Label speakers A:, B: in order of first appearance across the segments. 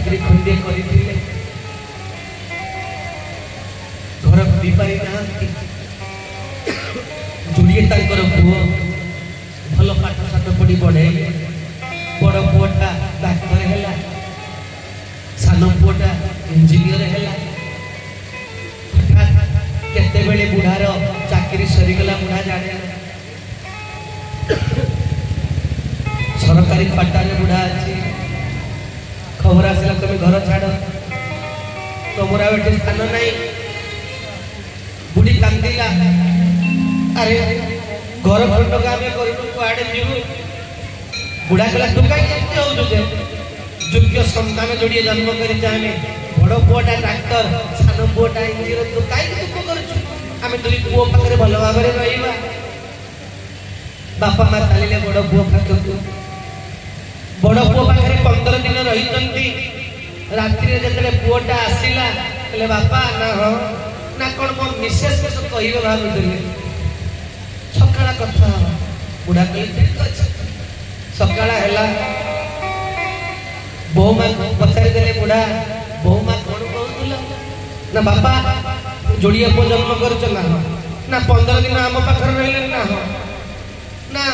A: चाकरी खंडे करथिले घर दी पारि नांती जोड़िए तांकर पुओ भल पाठ साठ पढ़ी बढ़े बड़ पुओटा डाक्तर है सान पुओटा इंजीनियर है केते बेले बुढ़ार चाकरी सरीगला बुढ़ा जाने सरकारी पट्टारे बुढ़ा अच्छी खबर आसला तुम घर छाड़ तुमर आठ स्थान नहीं बुढ़ी कांदिला अरे घर खंड आम कड़े जीवु बुढ़ा कहला तू कहीं योग्य संतान जोड़िए जन्म कर बड़ पुआटा डाक्तर सान पुआटा इंजीनियर तू कहीं दुख करुँ दुई पुओ पाखे भल भाव रहा बापा माँ चलिए बड़ पुओ पाखक बड़ पुओ पाखे 15 दिन रही रात्रि जो पुओटा आसला कहले बापा ना हाँ ना कौन मो मिसेस कहे भावुली सकाल कथा बुढ़ा कहले ठीक अच्छे सकाल है बहु माँ पचारि देले बुढ़ा बहु माँ कौन कहूल ना बापा जोड़िए पुओ जन्म कर ना 15 दिन आम पाखे रही ना हाँ ना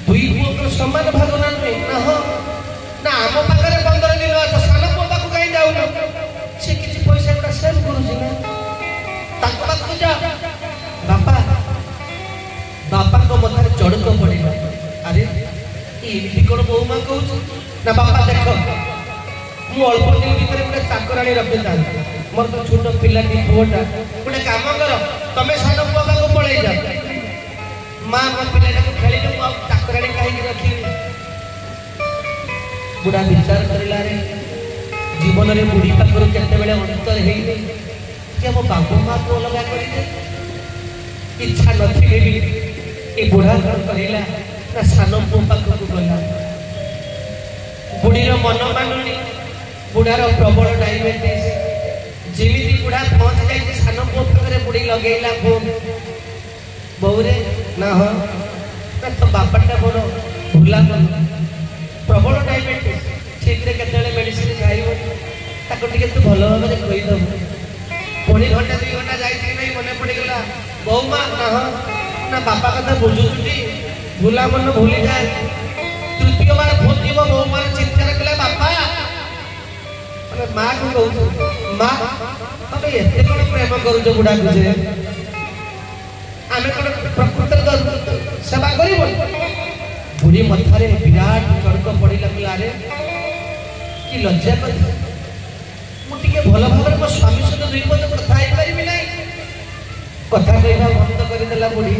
A: दुई पुओ समान भाग ना नुहे ना हाँ ना आम पाखे 15 दिन अच्छा सान पुओ पाक कहीं जाऊन सी किसी पैसा गुड़ा सेव कर जा बापा बापा को मथार चढ़क पड़ा अरे ये कौन बहु माँ कहूँ ना बापा देख मु अल्प दिन भर गोटे चाकराणी रखी था मोर तो छोट पिला पुओटा गोटे कम कर तुम सान पुआ पाक पलि जाओ माँ मो पिला खेल चाकराणी कहीं रखी बुढ़ा विचार करला जीवन में बुढ़ी पाखर केत अंतर है मो बाबू माँ को अलग कर इच्छा नथिले भी ये बुढ़ा कहला ना सान पुओ पाखक गला बुढ़ीर मन मानुनी बुढ़ार प्रबल डायबिटीज जमी बुढ़ा पहुंच जाए सान पुओ पाखे बुढ़ी लगेला फोन बहुरे ना हाँ ना तो बापाटा बड़ भूला प्रबल डायबिटीज ठीक के मेडिसिन खाइब तू भल भाव में कहीदेव पुणी घंटा 2 घंटा जाए मन पड़गला बहु माँ ना हाँ ना बापा कथा बुझुटी भूला मन भूली जाए तृतीय बार फोन जीव बहु मार चिंता कले बापा माँ को कहूँ माँ तुम एत कौन प्रेम करुच बुढ़ा को आम कौन प्रकृत सेवा कर बुढ़ी मथारे विराट चढ़क पड़ा कहला कि लज्जा कथा मुझे भल भाव मो स्वामी सहित 2 पद कथा पारि ना कथा कहना बंद करदेला बुढ़ी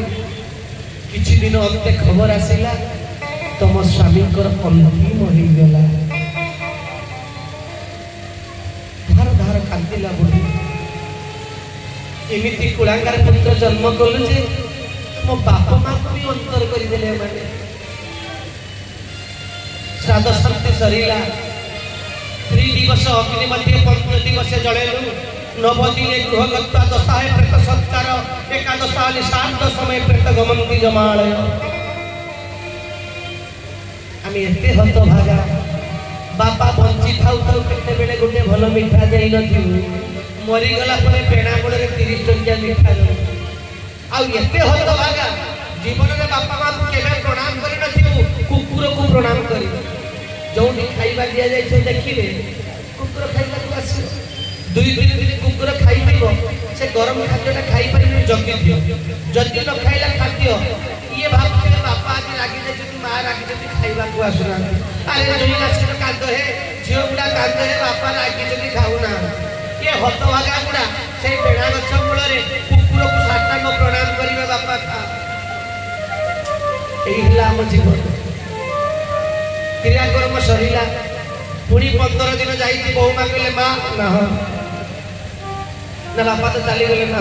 A: किछि दिन अंते खबर आसला तुम स्वामी अंतिम हो गला धार धार कांदिला बुढ़ी एमती कुलांगार पुत्र जन्म कलु जे मो बाप माँ को भी अंतर करदे माने श्राद्ध शांति सरीला 3 दिवस अग्नि मध्य 15 दिवस जड़ेलु 9 दिन गृहगत्वा दशाए प्रेत सत्कार एकादश श्राद्ध समय प्रेत गमंती जमालय आम एते हत भागा बापा बंची थाउ थाउ केते बेले गोटे भल मिठा जाई नथिबु मरीगला परे पेणा गोड़े 30 टंकिया मिठा आते हत भागा जीवन में बापा माँ को केवे प्रणाम कर कुकुर को प्रणाम कर जो खाइबा दि जाए देखिए कुकुर खाइबा को आस 2-3 दिन कुकुर खाई से गरम खाद्यटा खाई पार जगि दियो जदि न खाइला खाद्य ये भाव बापा आज रागी जाती माँ रागी खाइबा को आसुना अरे जो आसिक कांद है झील गुड़ा कांद है बापा रागी खाऊना ये हत भागा गुड़ा से बेड़ा गछ मूल कुकुर को साष्टांग प्रणाम करेंगे बापा खा यही जीवन क्रियाक्रम सरीला पुणी 15 दिन जाइए बहु माँ कहले माँ ना ना बापा तो चली गले ना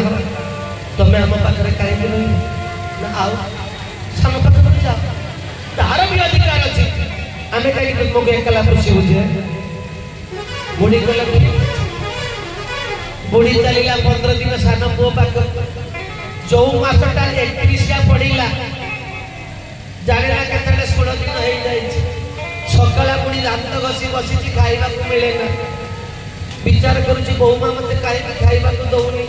A: तुम्हें आम पाखे कहीं रही ना आओ सान पाखे जाओ तार भी अधिकार अच्छे आम कहीं तुमको एकला खुशी बुझे बुढ़ी कहले बुढ़ी चलला 15 दिन सान पुओ पाख जो मसटा 31 पड़ा जाना के 16 दिन हो जाए सकाला राती दांत घसी बसी खाइबा को मिले ना विचार करुची बहुमा मते कहीं खाइबा को दौनी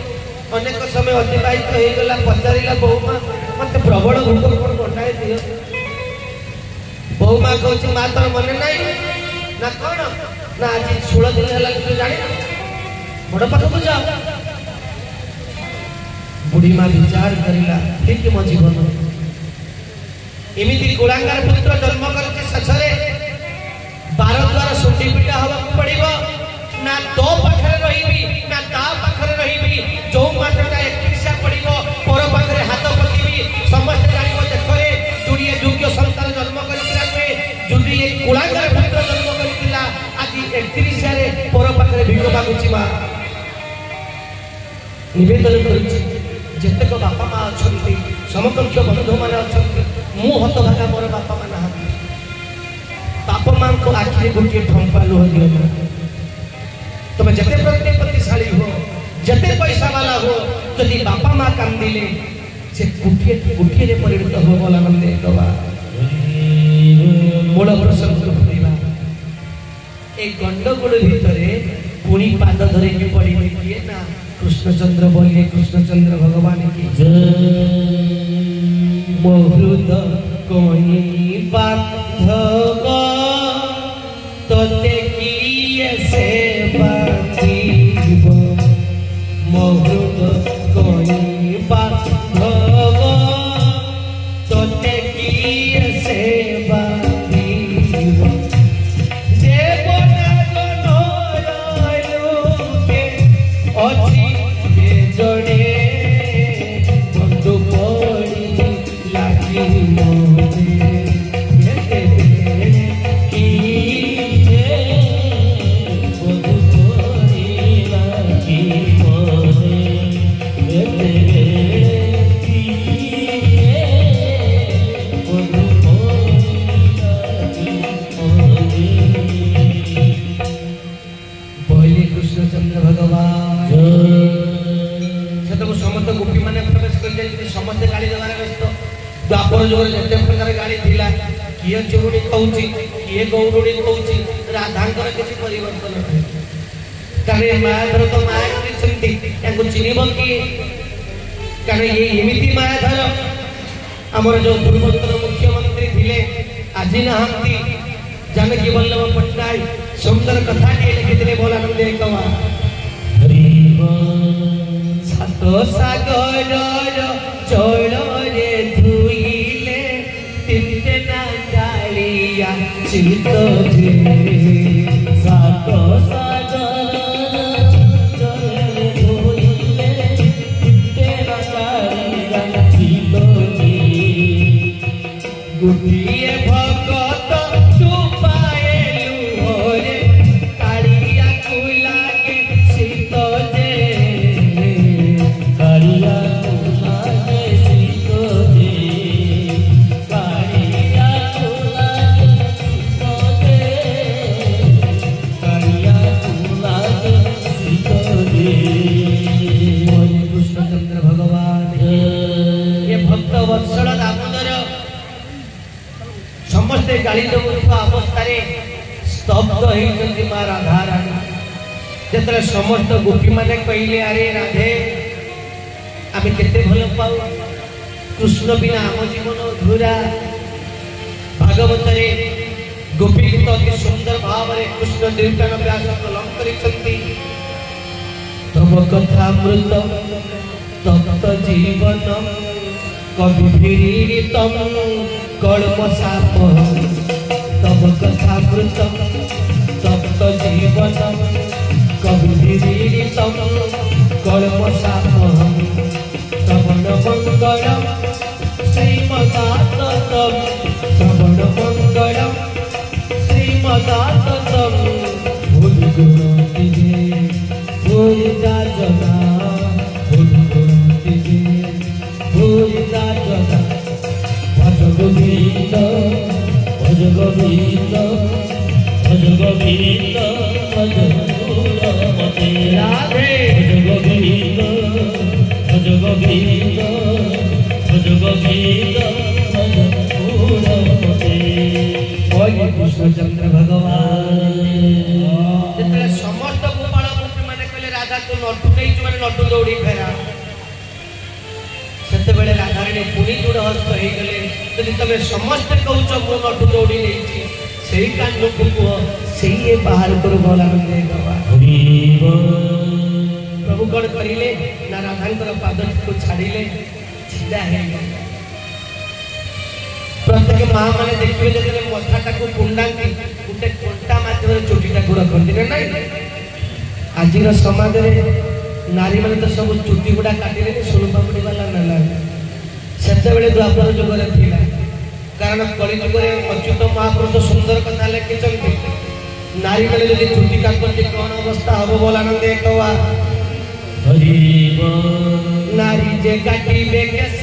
A: अनेक समय अतिबाहित हो गला पचारिला बहुमा मते प्रबल भूख कोन बटाई दियो बहुमा कहूची मां तोर मन नहीं ना कौन ना आज 16 दिन हला तू जानि बड़ पाख को जा बुढ़ी मां विचार करिला ठीक मो जीवन एमिति कुलांगार पुत्र जन्म करके ससरे 12 द्वार सुंडी पिटा हवा पड़िबो ना तो पाखरे रहिबी ना ता पाखरे रहिबी जो माटटा एकसा पड़िबो पर पाखरे हाथ पतिबी समस्त जानिबो देखरे जुड़िए योग्य संतान जन्म करिला रे जुड़िए कुलांगार पुत्र जन्म करिला आज 31 रे पर पाखरे भिको मागुची मा निवेदन करूची जेतेक बापा माँ अच्छा समकक्ष बंधु मैंने अच्छा मु हतभागा मोर बापा माँ ना बापा माँ को आखिरी गोटे ठंपा लुह दियो तुम जिते प्रतिपत्तिशाली हो जिते पैसा वाला हो जदि बापा माँ कांदिले से गोटे गोटे परिणत हो बोला मंदे दवा मूल प्रसंग भरिबा ए गंडगोल भितरे पुणी पाद धरे के पड़ी किए ना कृष्णचंद्र बोलिए कृष्णचंद्र भगवान की बहुद कोई बाधव तोते किए से बाधिब बहुद कोई बाधव तोते किए से बाधिब देवना गनोरलोके अछि जोड़े बंधु पड़ी लागी मोरे की बंधु पड़ी लागी मोरे की बंधु पड़ी लागी मोरे बोले कृष्णचंद्र भगवान समस्त गोपी मैंने प्रवेश कर समस्त गाड़ी देवार व्यस्त द्वापर जुग जिते प्रकार गाड़ी थिला किए चुरुड़ी कहूची किए गौरुड़ी कहूची राधांकर किसी परिवर्तन नहीं कारण मायाधर तो माया करती चिन्हब किए कारण ये एमती मायाधर आमर जो पूर्वोत्तर मुख्यमंत्री थिले आज नहांती जानकी वल्लभ पट्टनायक सुंदर कथा लिखिते बोलानंदे कवा तो सागर जल रे धुईले तिते ना कालिया चित जे सात सागर जल रे धुईले तिते ना कालिया चित जे गुटिए भगत तू पाएलु होरे कालिया को लागे चित जे कृष्णचंद्र भगवान ये भक्त वत्सल दामोदर समस्ते गाड़ी दौड़ा अवस्था स्तब्ध होती माँ राधा रानी जिते समस्त गोपी मैंने कहले अरे राधे आम केते भल पाऊ कृष्ण बिना आम जीवन अधूरा भागवत गोपी गीत अति सुंदर भाव कृष्ण देवतान व्यास अलंकृत तब कथामृत तप्त जीवन कविभिरीतम कल्मषाप तब कथामृत तप्त जीवन कविभिरीतम कल्मषाप श्रवण मंगलम श्रीमदाततम श्रवण मंगलम श्रीमदाततम भूल गुण तिजे भूल जना भूल गुण तिजे भूल जना भज गोविंद भज गोविंद भज गोविंद भज मते राधे भज गोविंद भज गोविंद भज गोविंद भज मते कृष्णचंद्र भगवान दौड़ी फेरा से राधाराणी पुणी जोड़ हस्त हो गले जदि तुम समस्त कौच मु नटू दौड़ी नहीं से कान को कह से बाहर कर भोलानंद गवा प्रभु कौन करें ना राधा पाद को छाड़िले छिड़ा है प्रत्येक माँ मैंने देखिए जो मथाटा को कुंडाती गोटे कंटा मध्यम चुटीटा को रखती ना ना आज समाज में नारी मैंने तो सब चुटी गुड़ा काटिले सोनपापड़ी वाला ना से द्वापर जुगर था कारण कली जुगे अच्युत महापुरुष सुंदर कथा लिखिं नारी मैंने जब चुटी काटती कौन अवस्था हम बोलानंद कवा नारी जे काटिबे केश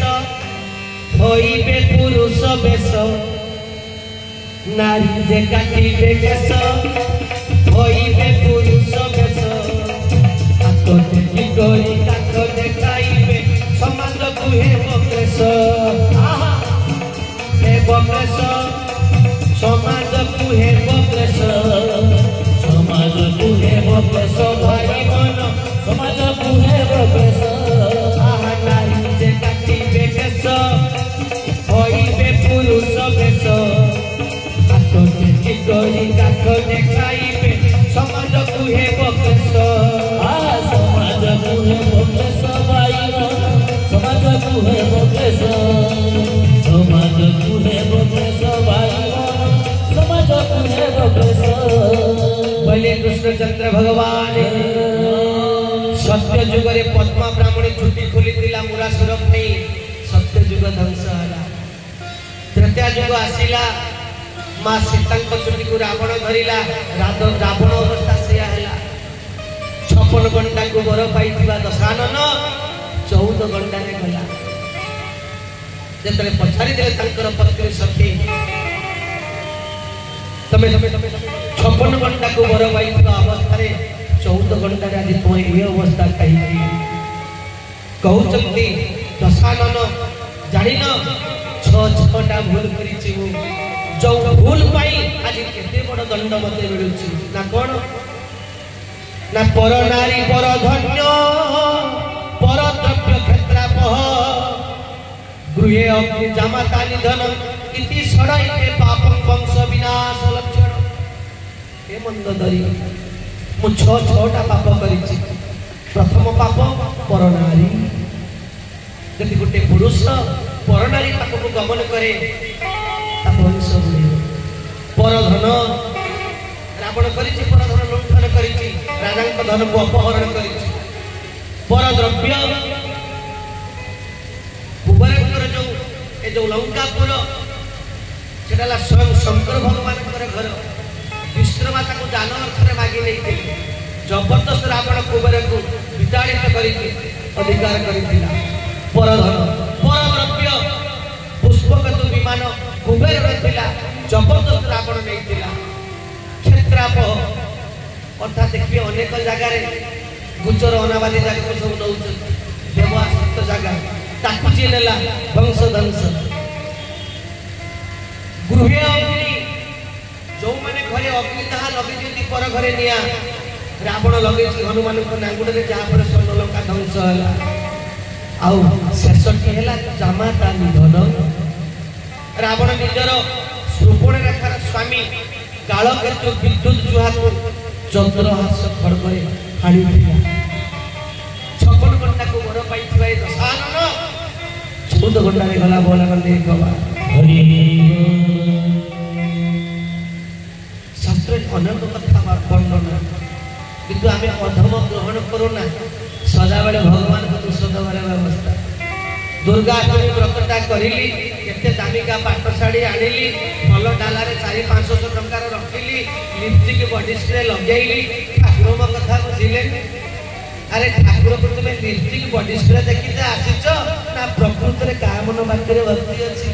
A: होइबे पुरुष बेश नारी जे काटिबे केश होइबे पुरुष बेश हाथ टेकी करी काख देखाइबे समाज को हेबो क्लेश हेबो क्लेश समाज को हेबो क्लेश समाज को हेबो क्लेश भाई मन समाज को हेबो क्लेश नारी जे काटिबे केश होइबे पुरुष बेश हाथ टेकी करी काख देखाइबे समाज को हेबो क्लेश समाज को हेबो क्लेश भाई समाज को हेबो क्लेश समाज को हेबो क्लेश भाई समाज को हेबो क्लेश बोले कृष्णचंद्र भगवान सत्य जुगरे पद्मा ब्राह्मणी चुटी खोली मुरासुर सत्य जुग ध्वंस है त्रेता जुग आसला माँ सीता चुटी को रावण धरला रावण अवस्था से 56 घंटा को वर पाई दशानन 14 घंटा गला जिते पचारि पत्नी सखी तमें 56 घंटा को वर पाई अवस्था 14 घंटा आज तुम ये अवस्था कहीं कहते दशानन जान 6-6टा भूल कर जो भूल पाई आज केते बड़ दंड मत मिलू ना कौन ना पर नारी पर धन्य पर द्रव्य क्षेत्रापह गृहे अग्नि जामाता निधन इति षडैते पापं वंश विनाश लक्षण हे मंदोदरी मु 6-6टा पाप करिछि प्रथम पाप पर नारी यदि गोटे पुरुष पर नारी पाप को गमन करे वंश पर धन रावण करिछि पर धन लुंठन करिछि राजा धन को अपहरण करिछि पर द्रव्य कुबेरकर जो लंकापुर सेटा स्वयं शंकर भगवान घर विश्वमाता को दान अर्थ मागी नहीं जबरदस्त रावण कुबेर को विताड़ित कर अधिकार कर पर धन पर द्रव्य पुष्पकेतु विमान कुबेर जबरदस्त रावण नहीं क्षेत्रापह अर्थात देखिए अनेक जगार गुजर अनाबादी जगह सब नौ व्यवहार जगह ताकू जी नेला वंश ध्वंस गृहे अग्नि जो मैंने घरे अग्नि ताहा लगे पर घरे निया रावण लगे हनुमान नांगुड़े जहाँपर स्वर्ण लंका ध्वंस है आउ शेषटी है जामाता निधन रावण निजर श्रुपण रेखार स्वामी कालकेतु विद्युत जुहा को चंद्रहास खड़ग हाणी 56 घंटा को वर पाई दशानन 14 घंटा गला बोलानंद गवा शास्त्र अनेक कथा वर्णना किंतु आम अधम ग्रहण करूना सदा बेले भगवान को दोष देवार व्यवस्था दुर्गा अष्टमी व्रतटा करी केते दामिका पाट शाढ़ी आनिली भल डालार 400-500 टंकार रखिली लिपस्टिक बॉडी स्प्रे लगेली ठाकुर मो कथा बुझिले अरे ठाकुर को तुम लिपस्टिक बॉडी स्प्रे देखी आसीच ना प्रकृत में क्या मन बाक्य भक्ति अच्छी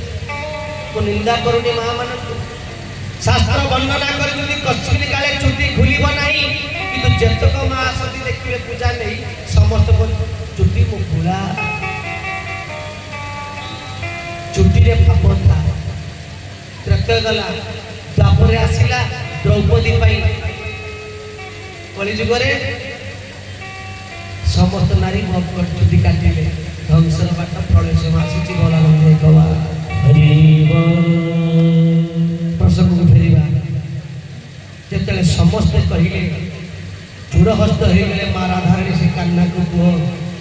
A: को निंदा करूनी माँ मान शास्त्र वर्णना कर कश्मीर काले चुटी खुलब ना कि जेतक माँ आसती देखिए पूजा नहीं समस्त को चुटी मुखुला चुटी रे पाप था त्रैतय गला द्वापर आसला द्रौपदी कलिजुग समस्त नारी चुटी काटिले ध्वंसर बाट फल से आसी बलानंद गवा प्रसंग को फेरिबा जेतले समस्ते कहले चूड़हस्त हो गले माँ राधाराणी से कान्ना को कह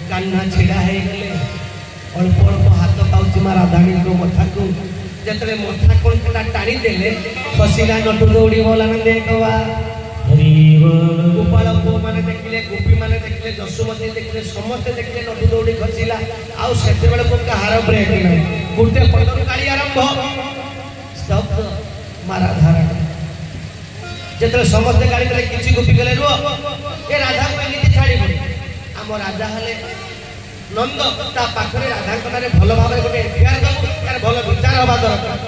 A: कान्ना छिड़ा हो गले अल्प अल्प हाथ पाऊँ माँ राधाराणी को मथा को जिते मथा कंठा टाणी देले खसीला नटु दौड़ी बलानंद गवा गोपाल पुओ मैंने देखिले गोपी मैंने देखिले जसुमती देखिले समस्ते देखिले नटु दौड़ी खसीला आउ सेते बेले को कहार ब्रेक नहीं गुटे पदर गाड़ी आरंभ स्तब्ध माँ राधाराणी जिते समस्ते गाड़ी गले किसी गोपी गले रुह ए राधा को एमती छाड़ी आम राजा हेले नंद ता पाखरे राधा कनारे भल भाव गोटे एफआईआर दबु तार भल विचार हवा दरकार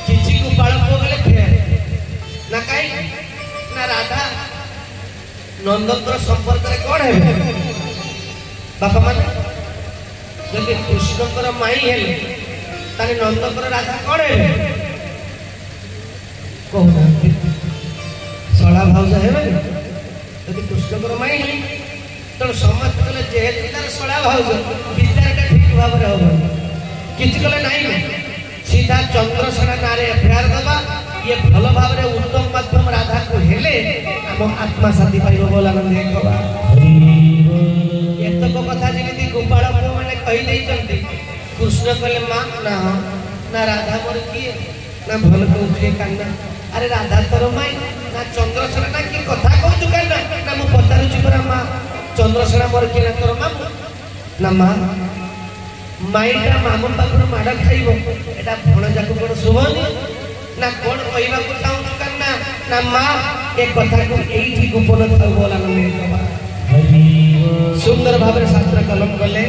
A: किसी गोपाल पुओ गले फेर ना कहीं ना राधा नंदर संपर्क में कौन है बापा मान जब कृष्णकर माई हेले तारे नंदकर राधा कौन है कहना सड़ा भावज है जब कृष्णकर माई हेले तो समस्त कले जेहेतु तार सड़ा भावज विचारटा ठीक भाव में हम किसी कले नहीं सीधा चंद्रसेना नारे एफआईआर दबा ये भल भाव में उत्तम माध्यम राधा को हेले हम आत्मा शांति पाइब बलानंद गवा एतक कथा जमी गोपाल पुओ मैंने कही कृष्ण कहले माँ ना ना राधा मोर किए ना भल कहते कान्ना अरे राधा तोर माई ना चंद्रसेना ना कि कथा कहूँ कान्ना ना मु पचारुची परा माँ चंद्रसेना मोर किए ना तोर माँ ना माँ माईटा मामू पाखर माड़ खाइब एटा भणजा को कौन शुभनी ना कौन कहवा को चाहूँ कान्ना ना माँ ए कथा को यही गोपन था बोला सुंदर भाव शास्त्र कलम कले